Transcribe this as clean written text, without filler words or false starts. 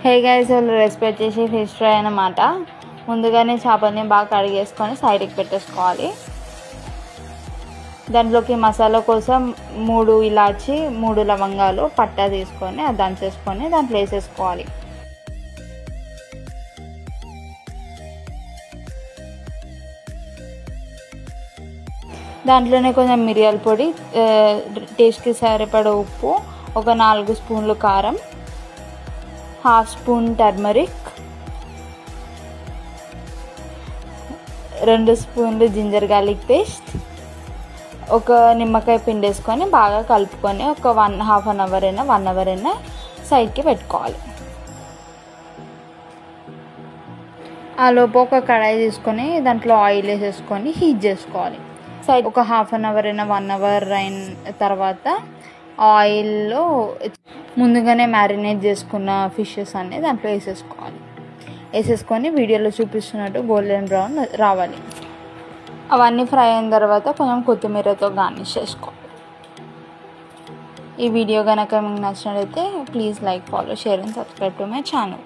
Hey guys, recipe వచ్చేసి fish fry అన్నమాట. ముందుగానే చేపల్ని బాగా కడిగేసుకొని సైడ్కి పెట్టేసుకోవాలి. దాంట్లోకి మసాలా కోసం 3 ఇలాచి 3 లవంగాలు పట్టా తీసుకొని అది దంచేసుకొని దాంట్లో వేసేసుకోవాలి. దాంట్లోనే కొంచెం మిరియాల పొడి, టేస్ట్కి సరిపడా ఉప్పు, ఒక 4 స్పూన్లు కారం, 1/2 స్పూన్ టర్మరిక్, 2 స్పూన్లు జింజర్ గార్లిక్ పేస్ట్, ఒక నిమ్మకాయ పిండేసుకొని బాగా కలుపుకొని ఒక 1 అవర్ అయినా సైడ్కి పెట్టుకోవాలి. ఆ లోపు ఒక కడాయి తీసుకొని దాంట్లో ఆయిల్ వేసేసుకొని హీట్ చేసుకోవాలి. సైడ్ ఒక 1/2 అవర్ అయినా 1 అవర్ అయిన తర్వాత ఆయిల్లో ముందుగానే మ్యారినేట్ చేసుకున్న ఫిషెస్ అన్నీ దాంట్లో వేసేసుకొని వీడియోలో చూపిస్తున్నట్టు గోల్డెన్ బ్రౌన్ రావాలి. అవన్నీ ఫ్రై అయిన తర్వాత కొంచెం కొత్తిమీరతో గార్నిష్ చేసుకోవాలి. ఈ వీడియో కనుక మీకు నచ్చినట్లయితే please like, follow, share and subscribe to my channel.